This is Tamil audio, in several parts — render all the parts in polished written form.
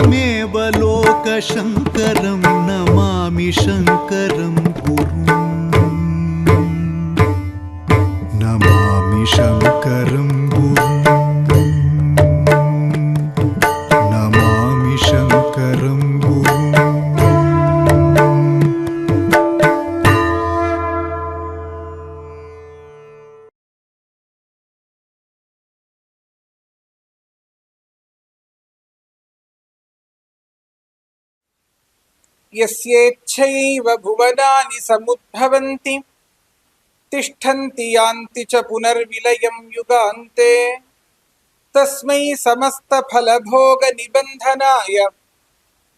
त्वमेव लोकशङ्करं नमामि शङ्करं गुरुं नमामि शङ्करं गुरुं नमामि शङ्करं गुरुं यस्येच्छैव भुवनानि समुद्भवन्ति तिष्ठन्ति यान्ति च पुनर्विलयं युगान्ते तस्मै समस्तफलभोगनिबन्धनाय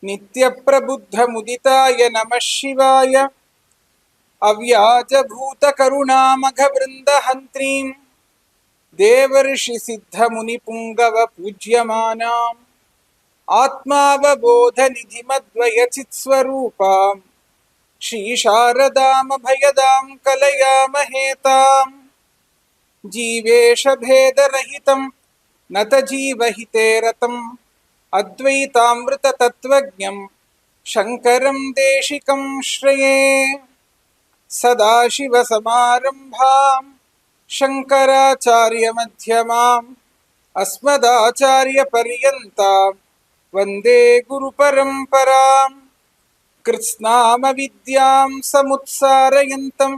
नित्यप्रबुद्धमुदिताय नमः शिवाय अव्याजभूतकरुणामघवृन्दहन्त्रीं देवर्षिसिद्धमुनिपुङ्गवपूज्यमानाम् आत्मावबोधनिधिमद्वयचित्स्वरूपां श्रीशारदामभयदां कलयामहेतां जीवेशभेदरहितं नतजीवहिते रतम् अद्वैतामृततत्त्वज्ञं शङ्करं देशिकं श्रये सदाशिवसमारम्भां शङ्कराचार्यमध्यमाम् अस्मदाचार्यपर्यन्तां वन्दे गुरुपरम्परां कृत्स्नामविद्यां समुत्सारयन्तं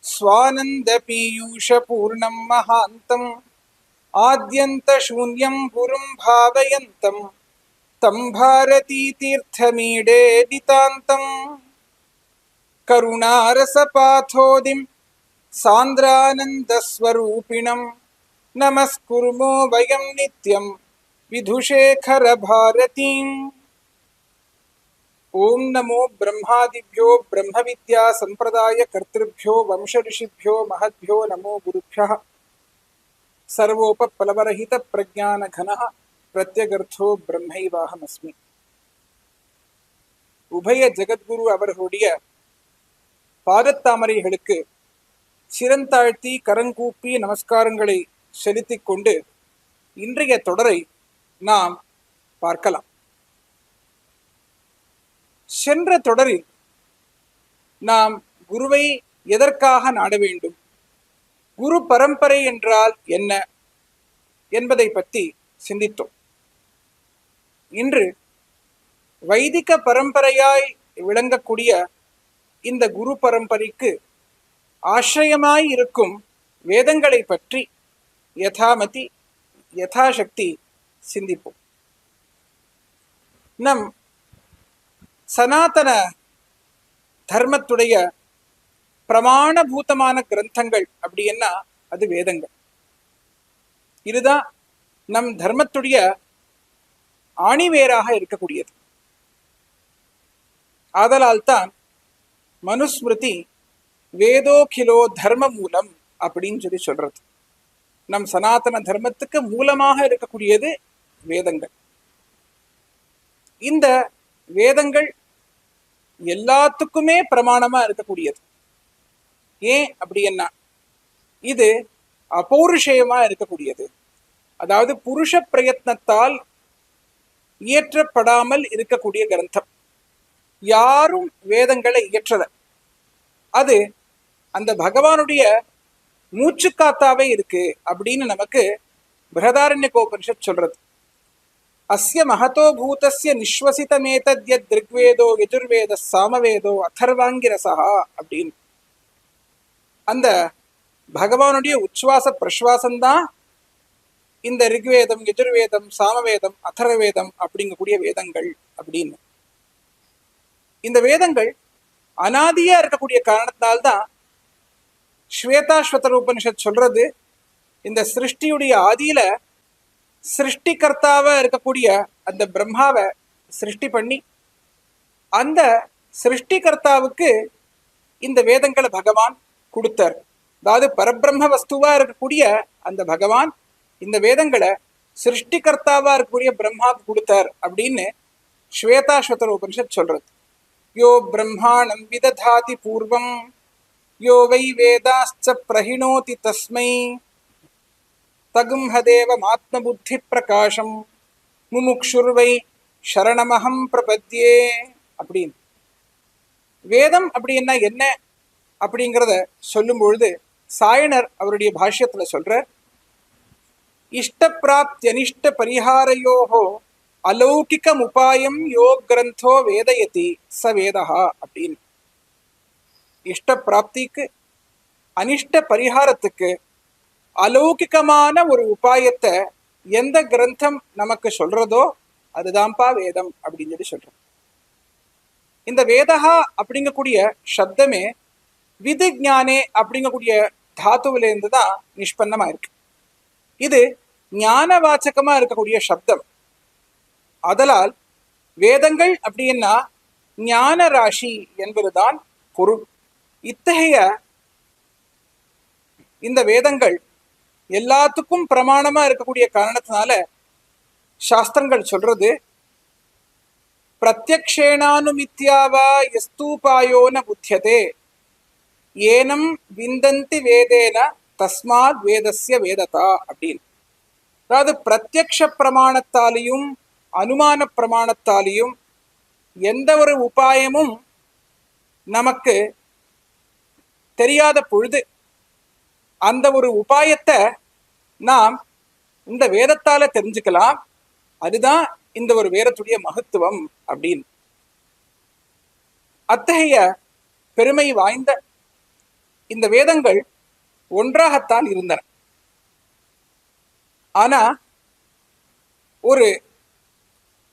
स्वानन्दपीयूषपूर्णं महान्तम् आद्यन्तशून्यं गुरुं भावयन्तं तं भारतीतीर्थमीडे नितान्तम् करुणारसपाथोदिं सान्द्रानन्दस्वरूपिणं नमस्कुर्मो वयं नित्यं विधुशेखरभारतीम्। ओं नमो ब्रह्मादिभ्यो ब्रह्मविद्या संप्रदाय कर्तृभ्यो वंशऋषिभ्यो महद्भ्यो नमो गुरुभ्यः। सर्वोपप्लवरहित प्रज्ञानघनः प्रत्यगर्थो ब्रह्मैवाहमस्मि। உபய ஜெகத்குரு அவர்களுடைய பாதத்தாமரைகளுக்கு சிரந்தாழ்த்தி கரங்கூப்பி நமஸ்காரங்களை செலுத்திக் கொண்டு இன்றைய தொடரை நாம் பார்க்கலாம். சென்ற தொடரில் நாம் குருவை எதற்காக நாட வேண்டும், குரு பரம்பரை என்றால் என்ன என்பதை பற்றி சிந்தித்தோம். இன்று வைதிக பரம்பரையாய் விளங்கக்கூடிய இந்த குரு பரம்பரைக்கு ஆசிரியமாய் இருக்கும் வேதங்களை பற்றி யதாமதி யதாசக்தி சிந்திப்போம். நம் சனாதன தர்மத்துடைய பிரமாணபூதமான கிரந்தங்கள் அப்படின்னா அது வேதங்கள். இதுதான் நம் தர்மத்துடைய ஆணிவேராக இருக்கக்கூடியது. ஆதலால் தான் மனுஸ்மிருதி வேதோகிலோ தர்ம மூலம் அப்படின்னு சொல்லி சொல்றது. நம் சனாதன தர்மத்துக்கு மூலமாக இருக்கக்கூடியது வேதங்கள். இந்த வேதங்கள் எல்லாத்துக்குமே பிரமாணமா இருக்கக்கூடியது. ஏன் அப்படின்னா இது அபௌருஷேயமா இருக்கக்கூடியது. அதாவது புருஷ பிரயத்னத்தால் இயற்றப்படாமல் இருக்கக்கூடிய கிரந்தம். யாரும் வேதங்களை இயற்றல. அது அந்த பகவானுடைய மூச்சுக்காத்தாவே இருக்கு அப்படின்னு நமக்கு பிருஹதாரண்யகோபனிஷத் சொல்றது. அஸ்ய மகதோ பூதஸ்ய நிஸ்வசிதமேதத்யத் த்ரிக்வேதோ யஜுர்வேத சாமவேதோ அதர்வாங்கிரசா அப்படின்னு அந்த பகவானுடைய உச்வாச பிரஸ்வாசம்தான் இந்த ரிக்வேதம், யஜுர்வேதம், சாமவேதம், அதர்வேதம் அப்படிங்கக்கூடிய வேதங்கள் அப்படின்னு. இந்த வேதங்கள் அனாதியா இருக்கக்கூடிய காரணத்தினால்தான் ஸ்வேதாஸ்வதர உபனிஷத் சொல்றது, இந்த சிருஷ்டியுடைய ஆதியில சிருஷ்டிகர்த்தாவா இருக்கக்கூடிய அந்த பிரம்மாவை சிருஷ்டி பண்ணி அந்த சிருஷ்டிகர்த்தாவுக்கு இந்த வேதங்களை பகவான் கொடுத்தார். அதாவது பரபிரம்ம வஸ்துவா இருக்கக்கூடிய அந்த பகவான் இந்த வேதங்களை சிருஷ்டிகர்த்தாவா இருக்கக்கூடிய பிரம்மாவுக்கு கொடுத்தார் அப்படின்னு ஸ்வேதாஸ்வதர உபனிஷத் சொல்றது. யோ பிரம்மாணம் விததாதி பூர்வம் யோ வை வேதாஸ்ச பிரஹிணோதி தஸ்மை தகும்ஹதேவம் ஆத்மபுத்தி பிரகாசம் முமுக்ஷுர்வை சரணமகம் பிரபத்யே அப்படின்னு. வேதம் அப்படின்னா என்ன அப்படிங்கிறத சொல்லும் பொழுது சாயனர் அவருடைய பாஷ்யத்துல சொல்றார், இஷ்டப்பிராப்தியனிஷ்ட பரிகாரயோகோ அலௌகிகம் உபாயம் யோ கிரந்தோ வேதயதி ச வேதஹா அப்படின்னு. இஷ்ட பிராப்திக்கு அனிஷ்ட பரிகாரத்துக்கு அலௌகிகமான ஒரு உபாயத்தை எந்த கிரந்தம் நமக்கு சொல்றதோ அதுதான்ப்பா வேதம் அப்படின்னு சொல்லி சொல்றோம். இந்த வேதஹா அப்படிங்கக்கூடிய சப்தமே விதிஞானே அப்படிங்கக்கூடிய தாத்துவிலேருந்து தான் நிஷ்பன்னமா இருக்கு. இது ஞான வாச்சகமா இருக்கக்கூடிய சப்தம். அதனால் வேதங்கள் அப்படின்னா ஞான ராசி என்பதுதான் பொருள். இத்தகைய இந்த வேதங்கள் எல்லாத்துக்கும் பிரமாணமா இருக்கக்கூடிய காரணத்தினால சாஸ்திரங்கள் சொல்றது, பிரத்யக்ஷேனானுமித்யாவா யஸ்தூபாயோன புத்தியதே ஏனம் விந்தந்தி வேதேன தஸ்மாத் வேதஸ்ய வேததா அப்படின்னு. அதாவது பிரத்யக்ஷ பிரமாணத்தாலையும் அனுமான பிரமாணத்தாலையும் எந்த ஒரு உபாயமும் நமக்கு தெரியாத பொழுது அந்த ஒரு உபாயத்தை நாம் இந்த வேதத்தால தெரிஞ்சுக்கலாம். அதுதான் இந்த ஒரு வேதத்துடைய மகத்துவம் அப்படின்னு. அத்தகைய பெருமை வாய்ந்த இந்த வேதங்கள் ஒன்றாகத்தான் இருந்தன. ஆனா ஒரு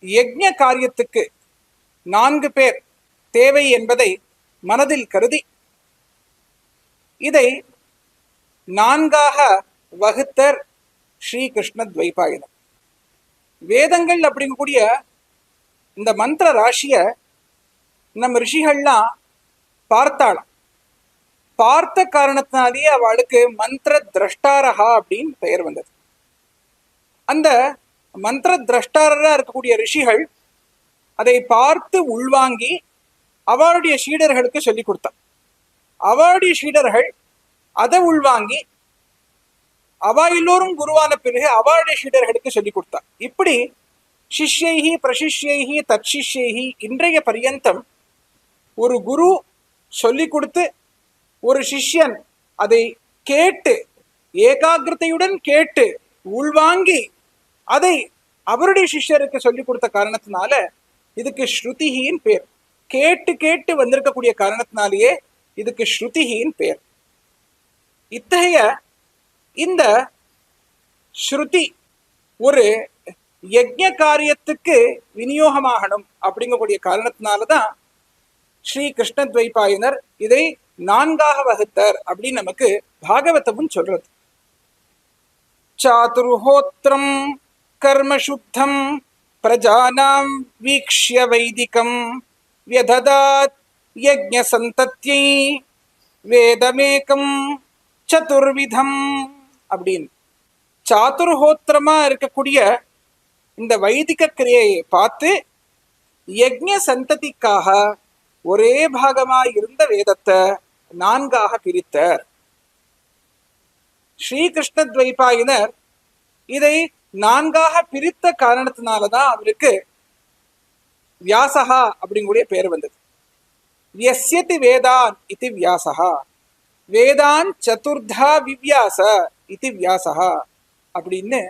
யஜ்ஞ காரியத்துக்கு 4 பேர் தேவை என்பதை மனதில் கருதி இதை 4ஆக வகுத்தர் ஸ்ரீகிருஷ்ண துவைபாயனர். வேதங்கள் அப்படிங்கக்கூடிய இந்த மந்திர ராசிய நம்ம ரிஷிகள்லாம் பார்த்தாளாம். பார்த்த காரணத்தினாலேயே அவளுக்கு மந்திர திரஷ்டாரஹா அப்படின்னு பெயர் வந்தது. அந்த மந்திர திரஷ்டாரா இருக்கக்கூடிய ரிஷிகள் அதை பார்த்து உள்வாங்கி அவளுடைய சீடர்களுக்கு சொல்லி கொடுத்தார். அவளுடைய சீடர்கள் அதை உள்வாங்கி அவ எல்லோரும் குருவான பிறகு அவளுடைய சீடர்களுக்கு சொல்லி கொடுத்தார். இப்படி சிஷ்யைஹி பிரசிஷ்யைஹி தற்சிஷ்யைஹி இன்றைய பரியந்தம் ஒரு குரு சொல்லி கொடுத்து ஒரு சிஷ்யன் அதை கேட்டு ஏகாகிரதையுடன் கேட்டு உள்வாங்கி அதை அவருடைய சிஷ்யருக்கு சொல்லி கொடுத்த காரணத்தினால இதுக்கு ஸ்ருதிஹின் பேர். கேட்டு கேட்டு வந்திருக்கக்கூடிய காரணத்தினாலேயே இதுக்கு ஸ்ருதிஹின் பேர். இத்தகைய இந்த ஸ்ருதி ஒரு யஜ்ஞ காரியத்துக்கு விநியோகமாகணும் அப்படிங்கக்கூடிய காரணத்தினாலதான் ஸ்ரீ கிருஷ்ண துவைபாயனர் இதை 4ஆக வகுத்தர் அப்படின்னு நமக்கு பாகவதமும் சொல்றது. சாதுர்ஹோத்ரம் கர்மசுத்தம் பிரஜானாம் வீக்ஷ்ய வைதிகம் வியததாத் யஜ்ஞ சந்தத்யை வேதமேகம் சதுர்விதம் அப்படின்னு. சாதுர்ஹோத்திரமா இருக்கக்கூடிய இந்த வைதிக கிரியையை பார்த்து யஜ்ஞ சந்ததிக்காக ஒரே பாகமா இருந்த வேதத்தை 4ஆக பிரித்தார். ஸ்ரீகிருஷ்ண துவைபாயனர் இதை 4ஆக பிரித்த காரணத்தினாலதான் அவருக்கு வியாசகா அப்படிங்கூடிய பேர் வந்தது. வியஸ்யதி வேதான் இது வியாசகா, வேதான் சதுர்தா விவ்யாச இது வியாசகா அப்படின்னு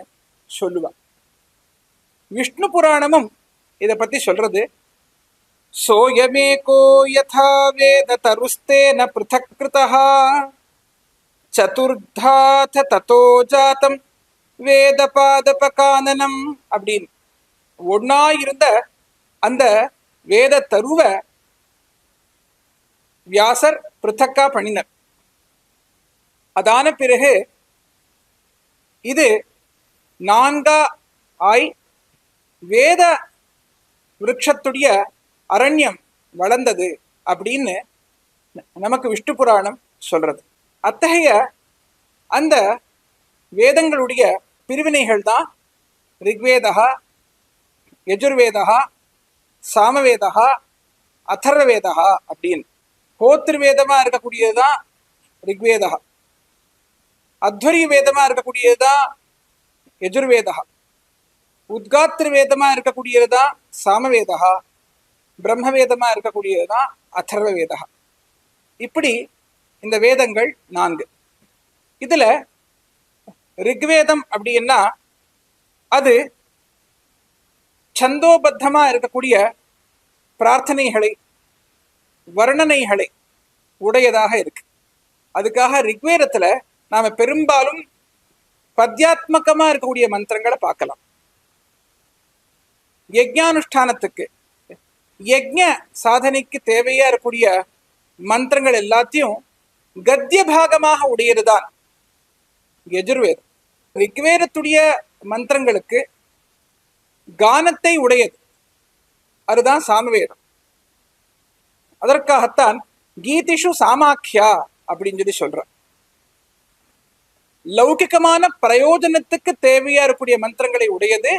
சொல்லுவான். விஷ்ணு புராணமும் இதை பத்தி சொல்றது, சோயமேகோ யதா வேத தருஸ்தேன ப்ருதக் க்ருதஹ சதுர்தாத ததோ ஜாதம் வேத பாதபகானனம் அப்படின்னு. ஒன்னா இருந்த அந்த வேத தருவ வியாசர் பிருத்தக்கா பண்ணினர். அதான பிறகு இது 4ஆ ஆய் வேத விருட்சத்துடைய அரண்யம் வளர்ந்தது அப்படின்னு நமக்கு விஷ்ணு புராணம் சொல்றது. அத்தகைய அந்த வேதங்களுடைய பிரிவினைகள் தான் ரிக்வேதா, யஜுர்வேதா, சாமவேதா, அதர்வவேதா அப்படின்னு. ஹோத்ருவேதமா இருக்கக்கூடியதுதான் ரிக்வேதா, அத்வரிய வேதமா இருக்கக்கூடியதுதான் யஜுர்வேதா, உத்காத்திர வேதமா இருக்கக்கூடியதுதான் சாமவேதா, பிரம்மவேதமா இருக்கக்கூடியதுதான் அதர்வ வேதா. இப்படி இந்த வேதங்கள் 4. இதுல ரிக்வேதம் அப்படின்னா அது சந்தோபத்தமா இருக்கக்கூடிய பிரார்த்தனைகளை, வர்ணனைகளை உடையதாக இருக்கு. அதுக்காக ரிக்வேதத்துல நாம பெரும்பாலும் பத்யாத்மகமா இருக்கக்கூடிய மந்திரங்களை பார்க்கலாம். யஜ்ஞானுஷ்டானத்துக்கு, யஜ்ஞ சாதனைக்கு தேவையா இருக்கக்கூடிய மந்திரங்கள் எல்லாத்தையும் கத்திய பாகமாக உடையதுதான் யஜுர்வேதம். ரிக்வேதத்துடைய மந்திரங்களுக்கு கானத்தை உடையது, அதுதான் சாமவேதம். அதற்காகத்தான் கீதிஷு சாமாக்கியா அப்படின்னு சொல்லி சொல்ற. லௌகிகமான பிரயோஜனத்துக்கு தேவையா இருக்கக்கூடிய மந்திரங்களை உடையது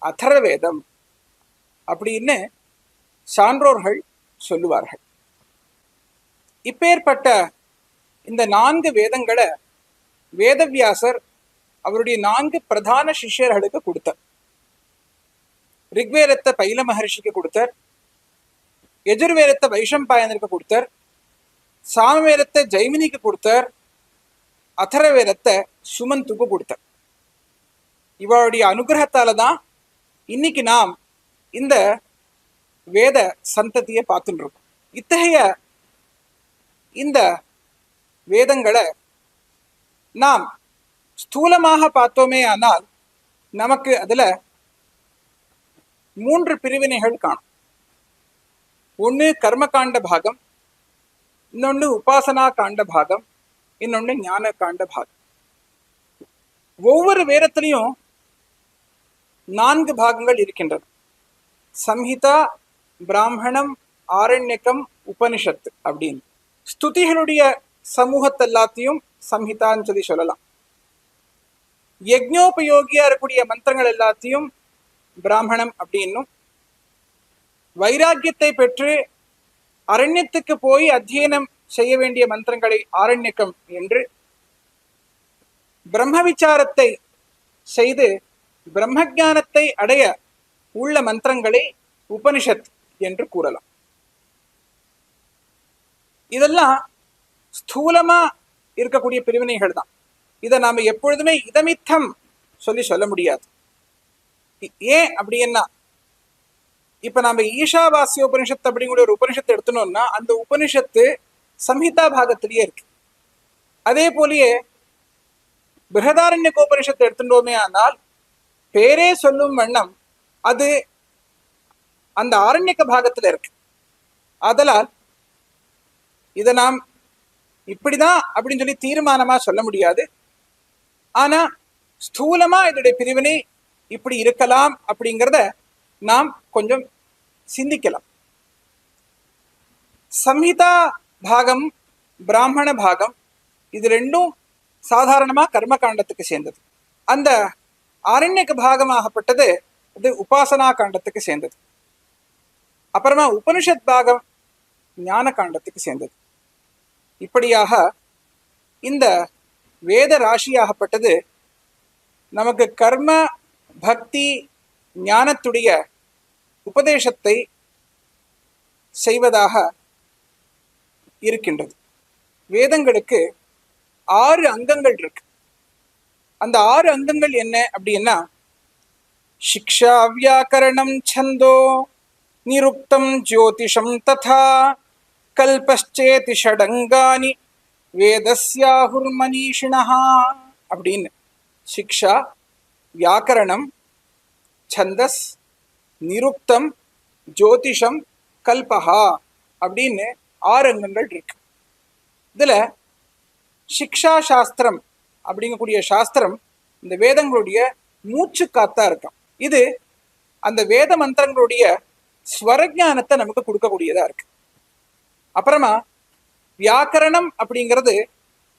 அதர்வேதம் அப்படின்னு சான்றோர்கள் சொல்லுவார்கள். இப்பேற்பட்ட இந்த 4 வேதங்களை வேதவியாசர் அவருடைய 4 பிரதான சிஷ்யர்களுக்கு கொடுத்தார். ரிக்வேதத்தை பைல மகர்ஷிக்கு கொடுத்தார், யஜுர்வேதத்தை வைஷம்பாயனருக்கு கொடுத்தார், சாமவேதத்தை ஜெய்மினிக்கு கொடுத்தார், அதர்வேதத்தை சுமந்துக்கு கொடுத்தார். இவருடைய அனுகிரகத்தால தான் இன்னைக்கு நாம் இந்த வேத சந்ததியை பார்த்துட்டு இருக்கோம். இத்தகைய இந்த வேதங்களை நாம் ஸ்தூலமாக பார்த்தோமே ஆனால் நமக்கு அதுல 3 பிரிவினைகள் காணும். ஒன்று கர்மகாண்ட பாகம், இன்னொன்று உபாசனா காண்ட பாகம், இன்னொன்று ஞான காண்ட பாகம். ஒவ்வொரு வேதத்திலையும் 4 பாகங்கள் இருக்கின்றன. சம்ஹிதா, பிராமணம், ஆரண்யகம், உபனிஷத்து அப்படின்னு. ஸ்துதிகளுடைய சமூகத்தெல்லாத்தையும் சம்ஹிதான்னு சொல்லி சொல்லலாம். யஜ்ஞோபயோகியா இருக்கக்கூடிய மந்திரங்கள் எல்லாத்தையும் பிராமணம் அப்படின்னும், வைராக்கியத்தை பெற்று அரண்யத்துக்கு போய் அத்தியனம் செய்ய வேண்டிய மந்திரங்களை ஆரண்யகம் என்று, பிரம்ம விசாரத்தை செய்து பிரம்மஜானத்தை அடைய உள்ள மந்திரங்களை உபனிஷத் என்று கூறலாம். இதெல்லாம் ஸ்தூலமா இருக்கக்கூடிய பிரிவினைகள் தான். இதை நாம எப்பொழுதுமே இதமித்தம் சொல்ல முடியாது. ஏன் அப்படின்னா, இப்ப நாம ஈஷாவாசிய உபனிஷத்து அப்படிங்கிற ஒரு உபனிஷத்தை எடுத்தோம்னா அந்த உபனிஷத்து சம்ஹிதா பாகத்திலேயே இருக்கு. அதே போலயே பிருஹதாரண்யக உபனிஷத்தை எடுத்துட்டோமே ஆனால் பேரே சொல்லும் வண்ணம் அது அந்த ஆரண்யக பாகத்துல இருக்கு. அதனால் இதை நாம் இப்படிதான் அப்படின்னு சொல்லி தீர்மானமா சொல்ல முடியாது. ஆனா ஸ்தூலமா இதோடைய பிரிவினை இப்படி இருக்கலாம் அப்படிங்கிறத நாம் கொஞ்சம் சிந்திக்கலாம். சம்ஹிதா பாகம், பிராமண பாகம், இது ரெண்டும் சாதாரணமா கர்மகாண்டத்துக்கு சேர்ந்தது. அந்த ஆரண்யக பாகமாகப்பட்டது இது உபாசனா காண்டத்துக்கு சேர்ந்தது. அப்புறமா உபனிஷத் பாகம் ஞான காண்டத்துக்கு சேர்ந்தது. இப்படியாக இந்த வேத ராசியாகப்பட்டது நமக்கு கர்ம, பக்தி, ஞானத்துடைய உபதேசத்தை செய்வதாக இருக்கின்றது. வேதங்களுக்கு 6 அங்கங்கள் இருக்கு. அந்த 6 அங்கங்கள் என்ன அப்படின்னா, சிக்ஷா, வியாக்கரணம், சந்தோ, நிருக்தம், ஜோதிஷம் ததா கல்பஸ்சேதி ஷடங்கானி வேதஸ்யாஹுர் மனீஷிணஹ அப்படின்னு. சிக்ஷா, வியாக்கரணம், சந்தஸ், நிருக்தம், ஜோதிஷம், கல்பஹா அப்படின்னு 6 அங்கங்கள் இருக்கு. இதுல சிக்ஷா சாஸ்திரம் அப்படிங்கக்கூடிய சாஸ்திரம் இந்த வேதங்களுடைய மூச்சு காத்தா இருக்கும். இது அந்த வேத மந்திரங்களுடைய ஸ்வரஞானத்தை நமக்கு கொடுக்கக்கூடியதா இருக்கு. அப்புறமா வியாக்கரணம் அப்படிங்கிறது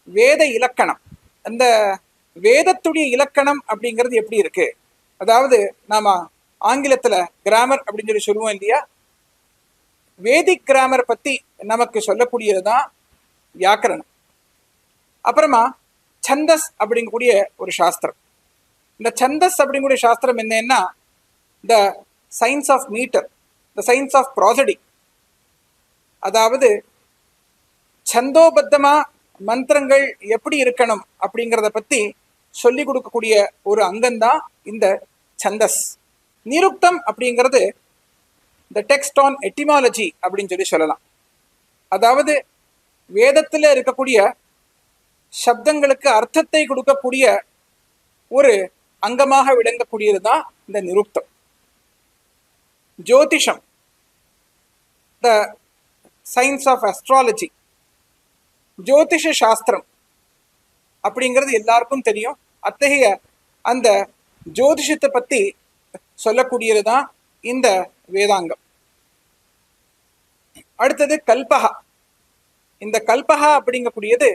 வேத இலக்கணம். அந்த வேதத்துடைய இலக்கணம் அப்படிங்கிறது எப்படி இருக்கு, அதாவது நாம ஆங்கிலத்துல கிராமர் அப்படின்னு சொல்லி சொல்லுவோம் இல்லையா, வேதிக் கிராமர் பத்தி நமக்கு சொல்லக்கூடியதுதான் வியாக்கரணம். அப்புறமா சந்தஸ் அப்படிங்கக்கூடிய ஒரு சாஸ்திரம். இந்த சந்தஸ் அப்படிங்கக்கூடிய சாஸ்திரம் என்னன்னா the science of meter, the science of prosody. அதாவது சந்தோபத்தமா மந்திரங்கள் எப்படி இருக்கணும் அப்படிங்கிறத பத்தி சொல்லி கொடுக்கக்கூடிய ஒரு அங்கம்தான் இந்த சந்தஸ். நிருக்தம் அப்படிங்கிறது த டெக்ஸ்ட் ஆன் எட்டிமாலஜி அப்படின்னு சொல்லலாம். அதாவது வேதத்தில் இருக்கக்கூடிய சப்தங்களுக்கு அர்த்தத்தை கொடுக்கக்கூடிய ஒரு அங்கமாக விளங்கக்கூடியது தான் இந்த நிருக்தம். ஜோதிஷம், த சயின்ஸ் ஆஃப் அஸ்ட்ராலஜி, ஜோதிஷ சாஸ்திரம் அப்படிங்கிறது எல்லாருக்கும் தெரியும். அத்தகைய அந்த ஜோதிஷத்தை பத்தி சொல்லக்கூடியது தான் இந்த வேதாங்கம். அடுத்தது கல்பகா. இந்த கல்பகா அப்படிங்கக்கூடியது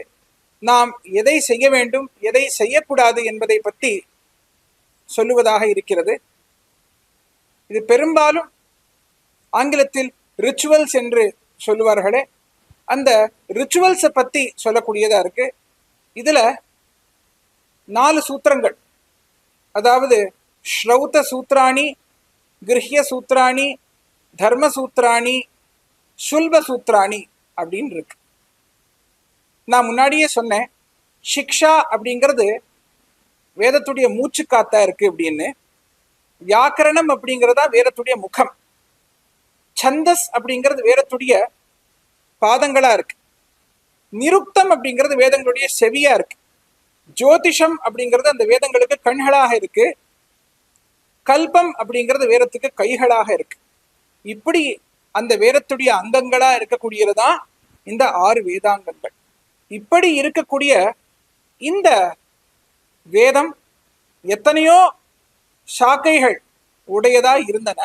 நாம் எதை செய்ய வேண்டும் எதை செய்யக்கூடாது என்பதை பற்றி சொல்லுவதாக இருக்கிறது. இது பெரும்பாலும் ஆங்கிலத்தில் ரிச்சுவல்ஸ் என்று சொல்லுவார்களே, அந்த ரிச்சுவல்ஸை பற்றி சொல்லக்கூடியதா இருக்கு. இதுல 4 சூத்திரங்கள், அதாவது ஸ்ரௌத சூத்ராணி, கிருஹ்ய சூத்ராணி, தர்ம சூத்ராணி, சுல்ப சூத்ராணி அப்படின்னு இருக்கு. நான் முன்னாடியே சொன்னேன், சிக்ஷா அப்படிங்கிறது வேதத்துடைய மூச்சு காத்தா இருக்கு அப்படின்னு. வியாக்கரணம் அப்படிங்கிறதா வேதத்துடைய முகம். சந்தஸ் அப்படிங்கிறது வேதத்துடைய பாதங்களா இருக்கு. நிருக்தம் அப்படிங்கிறது வேதங்களுடைய செவியா இருக்கு. ஜோதிஷம் அப்படிங்கிறது அந்த வேதங்களுக்கு கண்களாக இருக்கு. கல்பம் அப்படிங்கிறது வேதத்துக்கு கைகளாக இருக்கு. இப்படி அந்த வேதத்துடைய அங்கங்களா இருக்கக்கூடியதுதான் இந்த 6 வேதாங்கங்கள். இப்படி இருக்கக்கூடிய இந்த வேதம் எத்தனையோ சாக்கைகள் உடையதா இருந்தன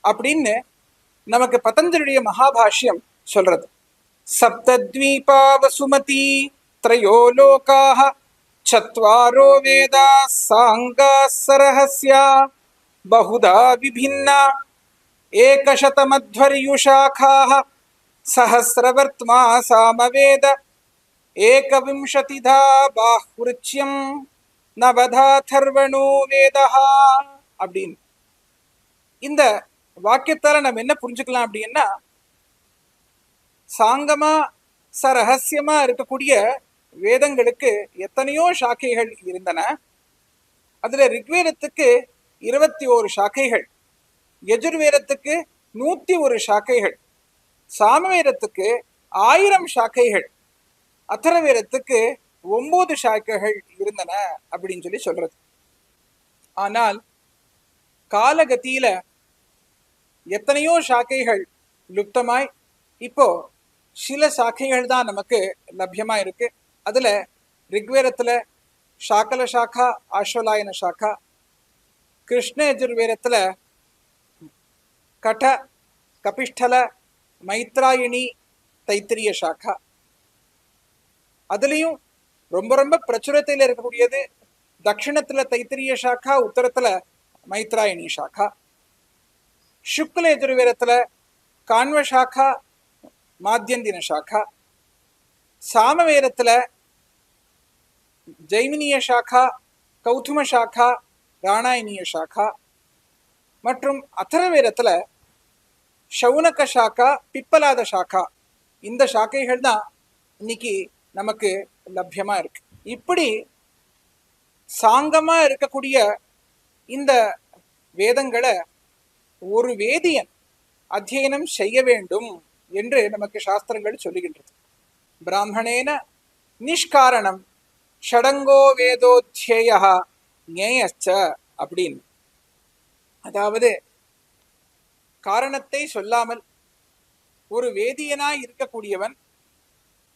அப்படின்னு நமக்கு பதஞ்சலியுடைய மகாபாஷ்யம் சொல்றது. சப்தத்வீபா வசுமதி த்ரயோ லோகாஹ சத்வாரோ வேதா சாங்கா சரஹஸ்யா பஹுதா விபின்னா ஏகசதமத்வர்யுஷாகாஹ சஹஸ்ரவர்த்மா சாமவேத ஏகவிம்சதிதா பாஹ்ருச்யம் நவதா தர்வணோ வேதஹா அப்படின்னு. இந்த வாக்கியத்தால நம்ம என்ன புரிஞ்சுக்கலாம் அப்படின்னா, சாங்கமா சரஹசியமா இருக்கக்கூடிய வேதங்களுக்கு எத்தனையோ சாக்கைகள் இருந்தன. அதுல ரிக்வேதத்துக்கு 21 சாக்கைகள், யஜுர்வேதத்துக்கு 101 சாக்கைகள், சாமவேதத்துக்கு 1000 சாக்கைகள், அதர்வேதத்துக்கு 9 சாக்கைகள் இருந்தன அப்படின்னு சொல்றது. ஆனால் காலகத்தியில எத்தனையோ சாக்கைகள் லுப்தமாய் இப்போ சில சாக்கைகள் தான் நமக்கு லபியமா இருக்கு. அதுல ரிக்வேதத்துல சாக்கல சாக்கா, ஆஸ்வலாயன சாக்கா, கிருஷ்ண யஜுர்வேதத்துல கட, கபிஷ்டல, மைத்ராயணி, தைத்திரிய சாக்கா. அதுலயும் ரொம்ப ரொம்ப பிரச்சுரத்தில் இருக்கக்கூடியது தட்சிணத்துல தைத்திரிய சாக்கா, உத்தரத்துல மைத்ராயணி சாக்கா. சுக்ல யஜுர்வேதத்துல கான்வ சாக்கா, மாத்தியந்தின சாக்கா. சாமவேதத்துல ஜெய்மினிய சாக்கா, கௌதும சாக்கா, ராணாயணிய சாக்கா. மற்றும் அதர்வேதத்துல சவுனக சாக்கா, பிப்பலாத சாக்கா. இந்த சாக்கைகள் தான் இன்னைக்கு நமக்கு லபியமா இருக்கு. இப்படி சாங்கமா இருக்கக்கூடிய இந்த வேதங்களை ஒரு வேதியன் அத்தியனம் செய்ய வேண்டும் என்று நமக்கு சாஸ்திரங்கள் சொல்லுகின்றது. பிராமணேன நிஷ்காரணம் ஷடங்கோ வேதோத்யேய ஞேயச்ச அப்படின்னு. அதாவது காரணத்தை சொல்லாமல் ஒரு வேதியனாய் இருக்கக்கூடியவன்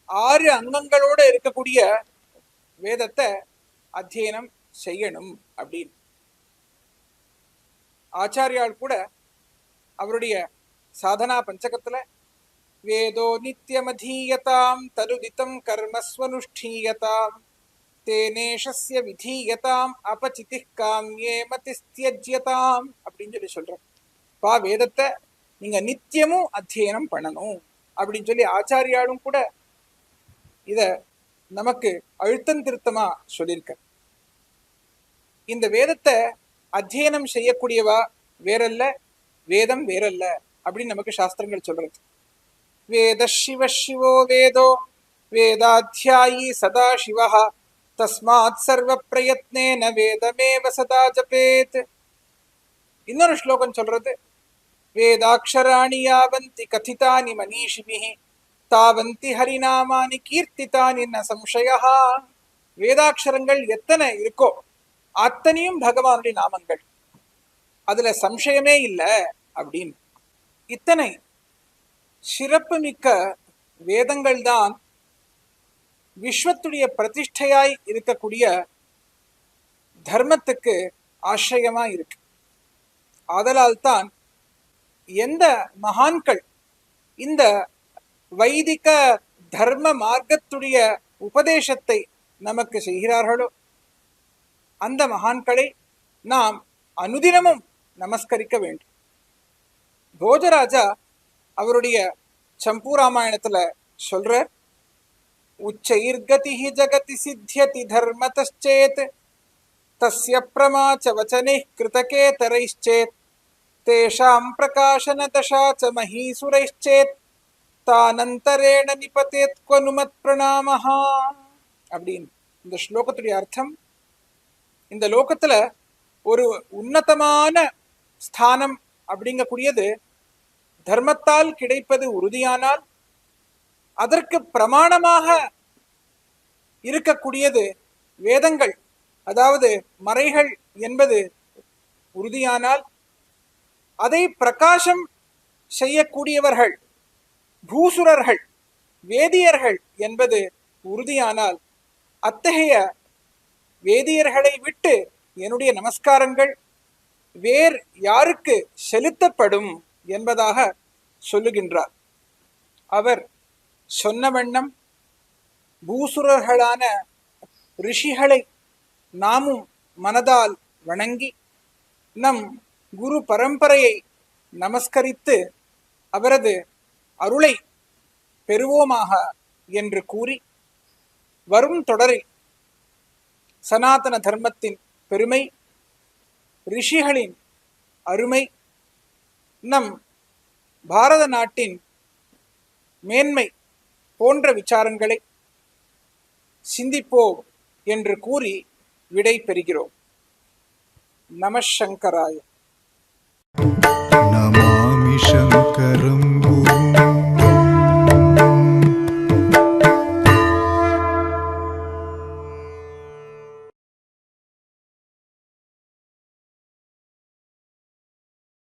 6 அங்கங்களோடு இருக்கக்கூடிய வேதத்தை அத்தியனம் செய்யணும் அப்படின்னு. ஆச்சாரியால் கூட அவருடைய சாதனா பஞ்சகத்துல வேதோ நித்யமதீயதாம் தருதிதம் கர்மஸ்வனுஷ்டீயதாம் தேனேஷஸ்ய விதீயதாம் அபசிதி காம்யே மதிஸ்த்யஜ்யதாம் அப்படின்னு சொல்றோம். பா, வேதத்தை நீங்க நித்தியமும் அத்தியனம் பண்ணணும் அப்படின்னு சொல்லி ஆச்சாரியாலும் கூட இத நமக்கு அழுத்தம் திருத்தமா சொல்லியிருக்க. இந்த வேதத்தை அத்தியனம் செய்யக்கூடியவா வேறல்ல, வேதம் வேறல்ல அப்படின்னு நமக்கு சாஸ்திரங்கள் சொல்றது. வேத சிவ சிவோ வேதோ வேதாத்தியாயி சதா சிவஹா தஸ்மாத் சர்வ பிரயத்னேன வேதமேவ சதா ஜபேத். இன்னொரு ஸ்லோகம் சொல்றது, வேதாக்ஷராணி யாவந்தி கதிதானி மனீஷிபிஹி தாவந்தி ஹரிநாமானி கீர்த்திதானி ந சம்சயஹா. வேதாட்சரங்கள் எத்தனை இருக்கோ அத்தனையும் பகவானுடைய நாமங்கள், அதுல சம்சயமே இல்லை அப்படின்னு. இத்தனை சிறப்பு மிக்க வேதங்கள் தான் விஸ்வத்துடைய பிரதிஷ்டையாய் இருக்கக்கூடிய தர்மத்துக்கு ஆசிரியமா இருக்கு. ஆதலால் தான் எந்த மகான்கள் இந்த வைதிக தர்ம மார்க்கத்துடைய உபதேசத்தை நமக்கு செய்கிறார்களோ அந்த மகான்களை நாம் அனுதினமும் நமஸ்கரிக்க வேண்டும். போஜராஜா அவருடைய சம்பூ ராமாயணத்துல சொல்ற, உச்சைர்கதி ஜகதி சித்தியதி தர்மதச்சேத் தஸ்ய பிரமாச்ச வச்சனைः கிருதகேதரைश्चेत् தேஷாம் பிரகாசன தசா ச மஹீசுரைश्चेत् தானந்தரேண நிபதேத் க்வனுமத் பிரணாமஹா அப்படின்னு. இந்த ஸ்லோகத்துடைய அர்த்தம், இந்த லோகத்துல ஒரு உன்னதமான ஸ்தானம் அப்படிங்கக்கூடியது தர்மத்தால் கிடைப்பது உறுதியானால் அதற்கு பிரமாணமாக இருக்கக்கூடியது வேதங்கள், அதாவது மறைகள் என்பது உறுதியானால், அதை பிரகாசம் செய்யக்கூடியவர்கள் பூசுரர்கள் வேதியர்கள் என்பது உறுதியானால், அத்தகைய வேதியர்களை விட்டு என்னுடைய நமஸ்காரங்கள் வேர் யாருக்கு செலுத்தப்படும் என்பதாக சொல்லுகின்றார். அவர் சொன்ன வண்ணம் பூசுரர்களான ரிஷிகளை நாமும் மனதால் வணங்கி நம் குரு பரம்பரையை நமஸ்கரித்து அவரது அருளை பெறுவோமாக என்று கூறி, வரும் தொடரில் சனாதன தர்மத்தின் பெருமை, ரிஷிகளின் அருமை, நம் பாரத நாட்டின் மேன்மை போன்ற விசாரங்களை சிந்திப்போம் என்று கூறி விடை பெறுகிறோம். நம சங்கராய. நமாமி சங்கரம் குரும்.